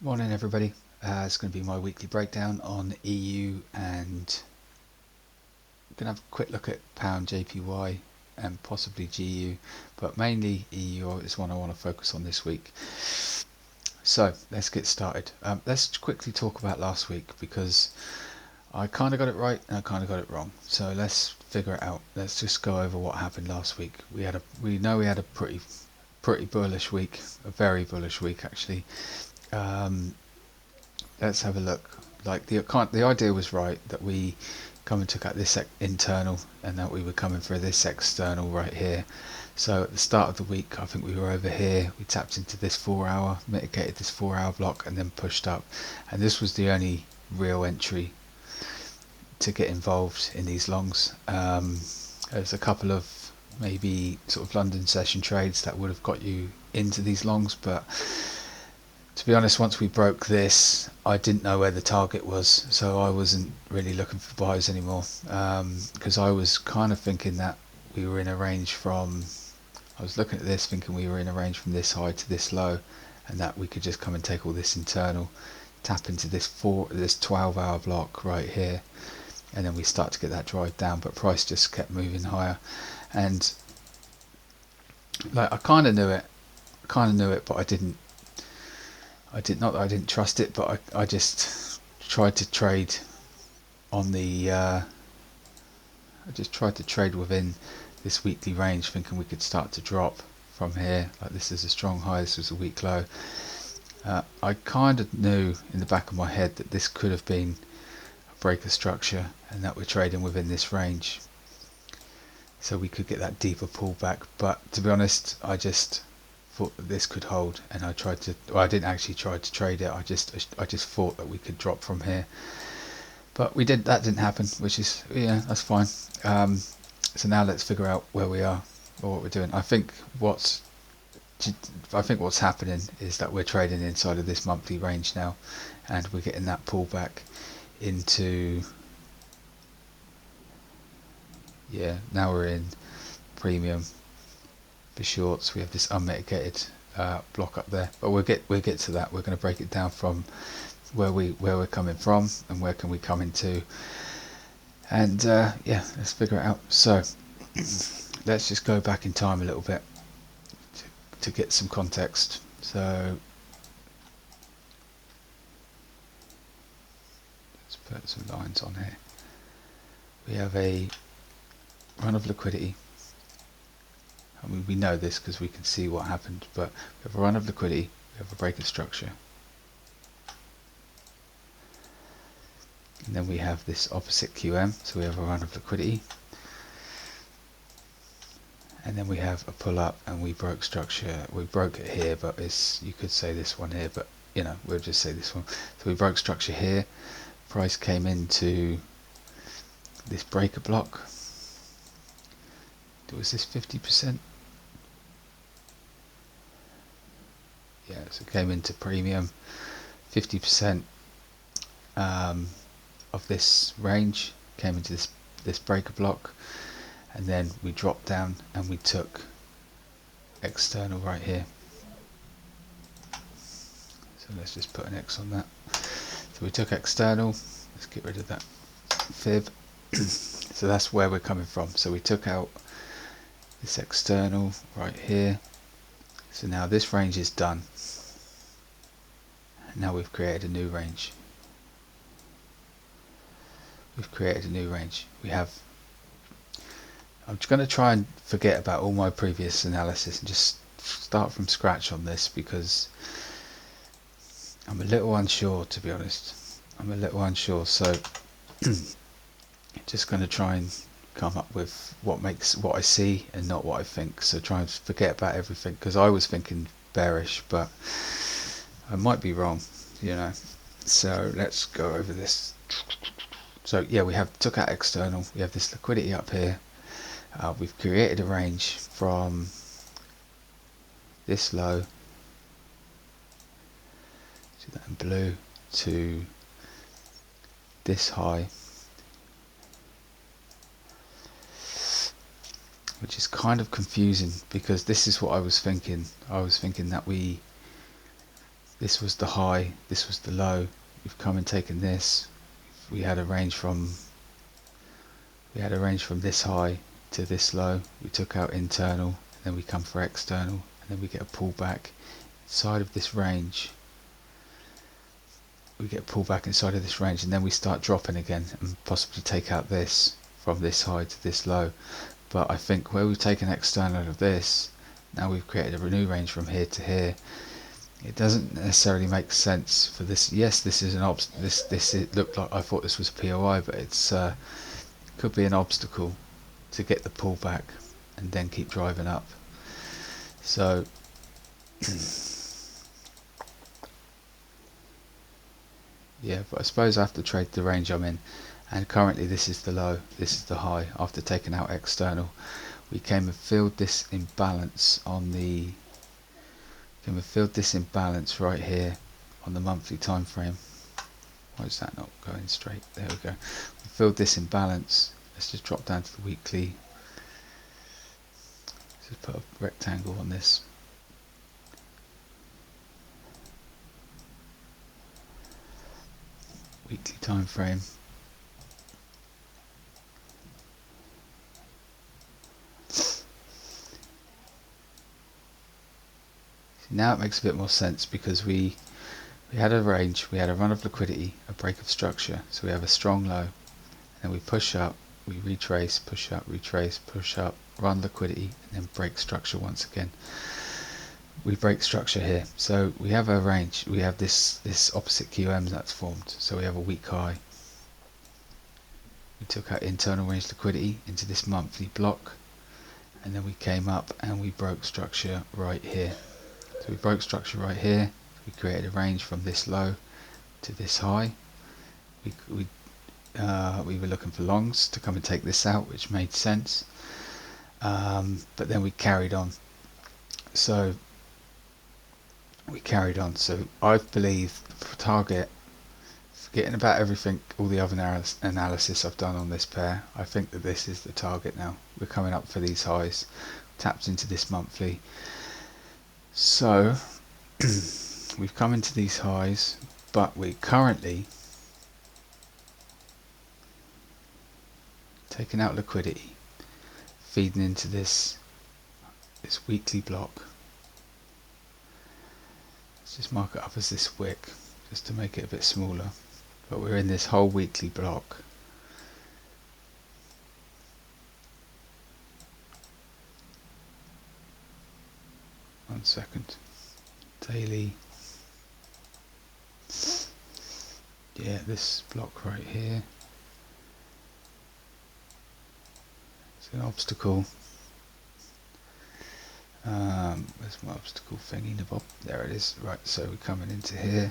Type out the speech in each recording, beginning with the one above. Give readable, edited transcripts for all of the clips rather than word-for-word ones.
Morning everybody. It's going to be my weekly breakdown on EU, and I'm going to have a quick look at pound JPY and possibly GU, but mainly EU is one I want to focus on this week. So let's get started. Let's quickly talk about last week, because I kind of got it right and I kind of got it wrong. So let's figure it out. Let's just go over what happened last week. We know we had a pretty bullish week, a very bullish week actually. Um, let's have a look. Like the idea was right, that we come and took out this internal and that we were coming for this external right here. So at the start of the week, I think we were over here, we tapped into this 4 hour, mitigated this 4 hour block and then pushed up, and this was the only real entry to get involved in these longs. There's a couple of maybe sort of London session trades that would have got you into these longs, but to be honest, once we broke this, I didn't know where the target was, so I wasn't really looking for buys anymore, because I was kind of thinking that we were in a range from, I was looking at this thinking we were in a range from this high to this low, and that we could just come and take all this internal, tap into this 12-hour block right here, and then we start to get that drive down, but price just kept moving higher. And like I kind of knew it, but I didn't not that I didn't trust it, but I just tried to trade on the I just tried to trade within this weekly range, thinking we could start to drop from here. Like, this is a strong high, this was a weak low. I kind of knew in the back of my head that this could have been a breaker structure and that we're trading within this range, so we could get that deeper pullback. But to be honest, I just thought that this could hold, and I tried to, well, I didn't actually try to trade it, I just thought that we could drop from here, but that didn't happen, which is, yeah, that's fine. So now let's figure out where we are or what we're doing. I think what's happening is that we're trading inside of this monthly range now, and we're getting that pullback into, yeah, now we're in premium. For shorts, we have this unmitigated block up there, but we'll get to that. We're going to break it down from where we're coming from and where can we come into, and yeah, let's figure it out. So let's just go back in time a little bit to get some context. So let's put some lines on here. We have a run of liquidity. I mean, we know this because we can see what happened, but we have a run of liquidity, we have a breaker structure, and then we have this opposite QM, so we have a run of liquidity, and then we have a pull up, and we broke structure. We broke it here, but you could say this one here, but you know, we'll just say this one. So we broke structure here, price came into this breaker block. Was this 50%? Yeah, so it came into premium, 50% of this range came into this breaker block, and then we dropped down and we took external right here. So let's just put an X on that. So we took external, let's get rid of that fib. So that's where we're coming from. So we took out this external right here. So now this range is done. Now we've created a new range. We have, I'm just going to try and forget about all my previous analysis and just start from scratch on this, because I'm a little unsure, to be honest. So just going to try and come up with what I see and not what I think. So try and forget about everything, because I was thinking bearish, but I might be wrong, you know. So let's go over this. So yeah, we have took out external, we have this liquidity up here, we've created a range from this low, see that in blue, to this high, which is kind of confusing, because this is what I was thinking. I was thinking that we this was the high, this was the low. We've come and taken this. We had a range from this high to this low. We took out internal, and then we come for external, and then we get a pullback inside of this range. We get a pullback inside of this range, and then we start dropping again and possibly take out this from this high to this low. But I think where we've taken external of this, now we've created a new range from here to here. It doesn't necessarily make sense for this. Yes, this is an this it looked like, I thought this was a POI, but it's could be an obstacle to get the pullback and then keep driving up. So yeah, but I suppose I have to trade the range I'm in, and currently this is the low, this is the high. After taking out external, we came and filled this imbalance on the right here on the monthly time frame. Why is that not going straight? There we go. We filled this imbalance. Let's just drop down to the weekly. Let's just put a rectangle on this. Weekly time frame. Now it makes a bit more sense, because we had a range, we had a run of liquidity, a break of structure, so we have a strong low, and then we push up, we retrace, push up, retrace, push up, run liquidity, and then break structure once again. We break structure here, so we have a range, we have this opposite QM that's formed, so we have a weak high. We took our internal range liquidity into this monthly block, and then we came up and we broke structure right here. So we broke structure right here. We created a range from this low to this high. We were looking for longs to come and take this out, which made sense. But then we carried on. So I believe the target, forgetting about everything, all the other analysis I've done on this pair, I think that this is the target now. We're coming up for these highs, tapped into this monthly. So we've come into these highs, but we're currently taking out liquidity, feeding into this weekly block. Let's just mark it up as this wick, just to make it a bit smaller. But we're in this whole weekly block. One second. Daily. Yeah, this block right here. It's an obstacle. Where's my obstacle thingy? There it is. Right, so we're coming into here.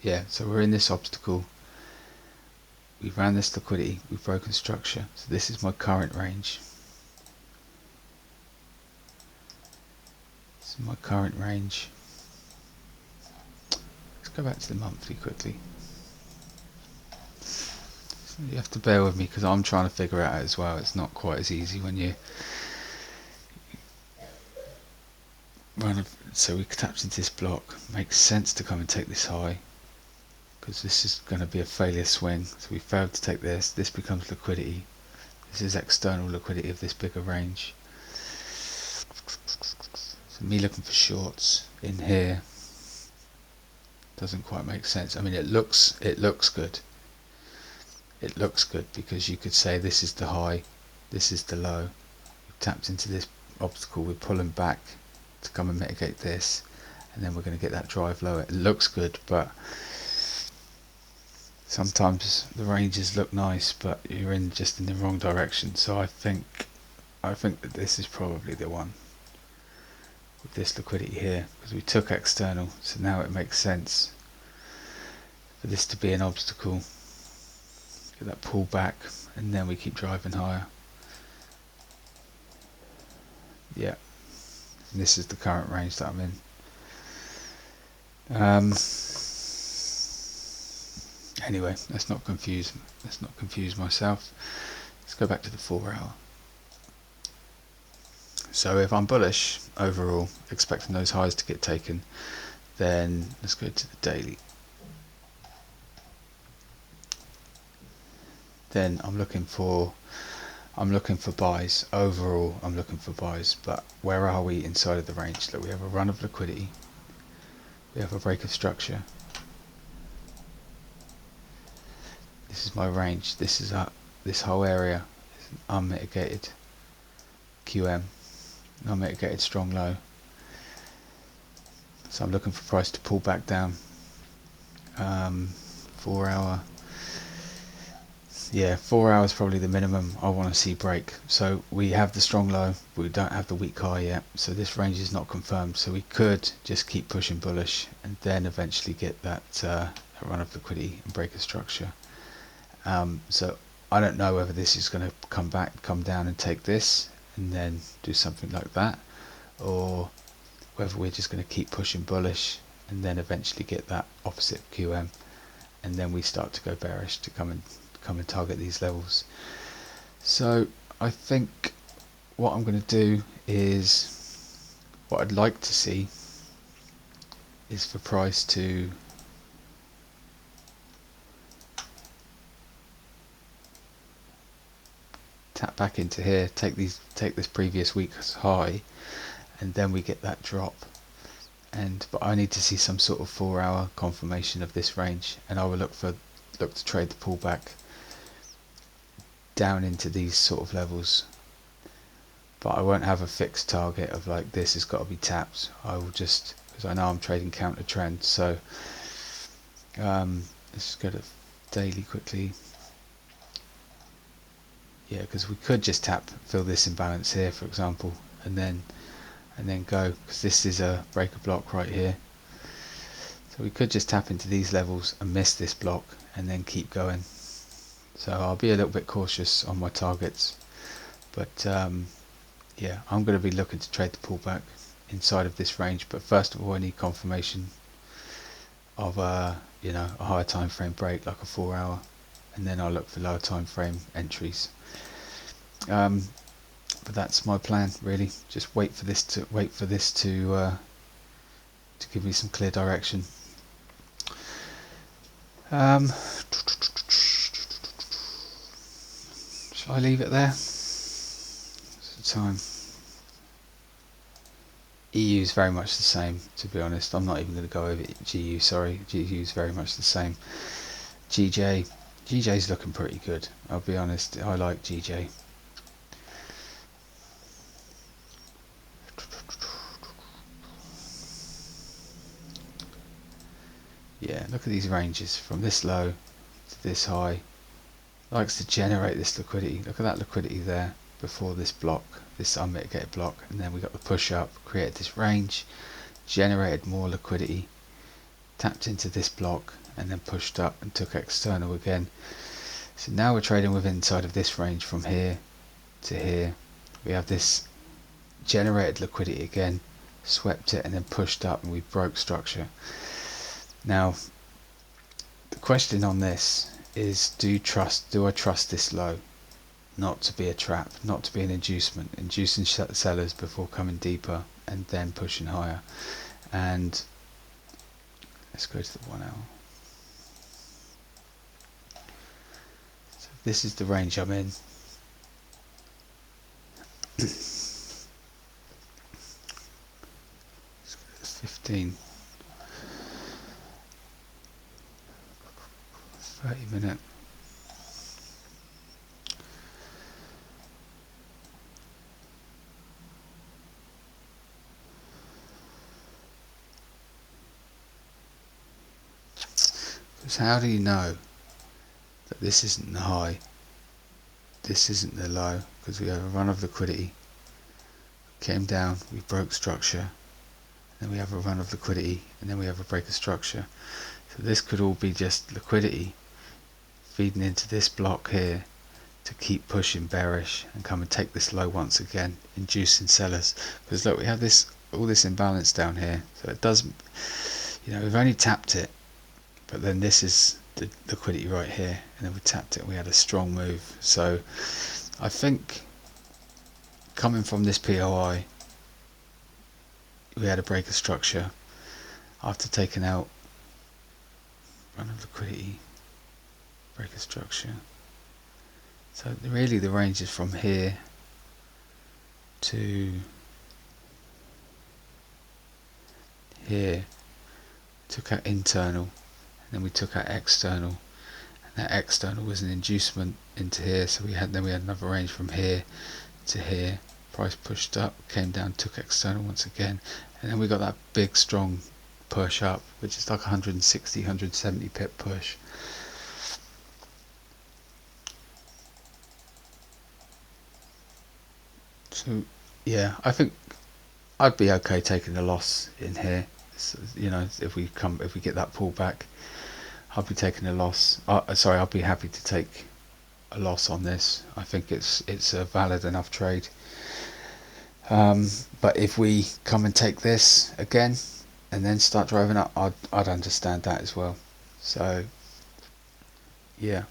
Yeah, so we're in this obstacle. We've ran this liquidity, we've broken structure. So this is my current range. This is my current range. Let's go back to the monthly quickly. So you have to bear with me, because I'm trying to figure it out as well. It's not quite as easy when you so we tapped into this block. Makes sense to come and take this high, because this is going to be a failure swing. So we failed to take this. This becomes liquidity. This is external liquidity of this bigger range. So me looking for shorts in here doesn't quite make sense. I mean, it looks good. It looks good, because you could say this is the high, this is the low. We've tapped into this obstacle. We're pulling back to come and mitigate this, and then we're going to get that drive lower. It looks good, but sometimes the ranges look nice, but you're just in the wrong direction. So I think that this is probably the one with this liquidity here, because we took external, so now it makes sense for this to be an obstacle. Get that pull back, and then we keep driving higher. Yeah, and this is the current range that I'm in. Anyway, let's not confuse myself. Let's go back to the 4 hour. So if I'm bullish overall, expecting those highs to get taken, then let's go to the daily. Then I'm looking for buys. Overall, I'm looking for buys, but where are we inside of the range? Look, we have a run of liquidity, we have a break of structure. This is my range. This is this whole area is an unmitigated QM, unmitigated strong low. So I'm looking for price to pull back down. 4 hour. Yeah, 4 hours probably the minimum I want to see break. So we have the strong low, but we don't have the weak high yet. So this range is not confirmed. So we could just keep pushing bullish and then eventually get that run of liquidity and break a structure. So I don't know whether this is going to come down and take this and then do something like that, or whether we're just going to keep pushing bullish and then eventually get that opposite QM, and then we start to go bearish to come and target these levels. So I think what I'm going to do is, what I'd like to see is for price to tap back into here, take this previous week's high, and then we get that drop. But I need to see some sort of 4 hour confirmation of this range, and I will look to trade the pullback down into these sort of levels. But I won't have a fixed target of like this has got to be tapped. I will just, because I know I'm trading counter trend. So let's just go to daily quickly. Yeah, because we could just fill this imbalance here, for example, and then go, because this is a breaker block right here. So we could just tap into these levels and miss this block and then keep going. So I'll be a little bit cautious on my targets, but yeah, I'm going to be looking to trade the pullback inside of this range. But first of all, I need confirmation of a higher time frame break, like a 4 hour, and then I'll look for lower time frame entries. But that's my plan, really. Just wait for this to give me some clear direction. Shall I leave it there? What's the time? EU is very much the same, to be honest. I'm not even going to go over GU, sorry. GU is very much the same. GJ's looking pretty good, I'll be honest. I like GJ. Yeah, look at these ranges from this low to this high. Likes to generate this liquidity. Look at that liquidity there before this block, this unmitigated block, and then we got the push up, created this range, generated more liquidity, tapped into this block, and then pushed up and took external again. So now we're trading within inside of this range from here to here. We have this generated liquidity again, swept it, and then pushed up, and we broke structure. Now the question on this is, do I trust this low not to be a trap, not to be an inducing sellers before coming deeper and then pushing higher? And let's go to the 1 hour. So this is the range I'm in. Let's go to 15. 30-minute. Because how do you know that this isn't the high, this isn't the low? Because we have a run of liquidity, came down, we broke structure, then we have a run of liquidity, and then we have a break of structure. So this could all be just liquidity feeding into this block here to keep pushing bearish and come and take this low once again, inducing sellers. Because look, we have all this imbalance down here, so it doesn't, we've only tapped it, but then this is the liquidity right here, and then we tapped it. We had a strong move. So I think coming from this POI, we had a break of structure after taking out run of liquidity, break of structure. So really the range is from here to here. Took out internal, and then we took out external, and that external was an inducement into here. So we had another range from here to here. Price pushed up, came down, took external once again, and then we got that big strong push up, which is like 160, 170 pip push. So yeah, I think I'd be okay taking a loss in here. So, you know, if we get that pullback, I'll be taking a loss. Sorry, I'll be happy to take a loss on this. I think it's a valid enough trade. But if we come and take this again and then start driving up, I'd understand that as well. So yeah,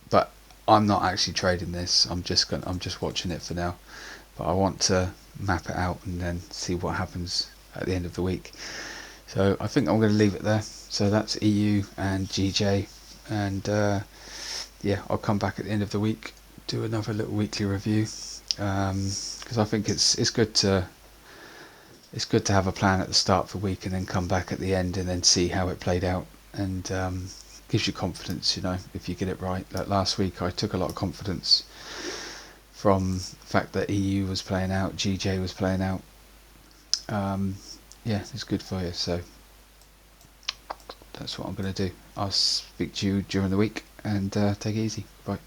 but I'm not actually trading this. I'm just watching it for now. But I want to map it out and then see what happens at the end of the week. So I think I'm going to leave it there. So that's EU and GJ, and yeah, I'll come back at the end of the week, do another little weekly review, because I think it's good to have a plan at the start of the week and then come back at the end and then see how it played out, and gives you confidence, you know, if you get it right. Like last week, I took a lot of confidence from the fact that EU was playing out, GJ was playing out. Yeah, it's good for you. So that's what I'm going to do. I'll speak to you during the week, and take it easy. Bye.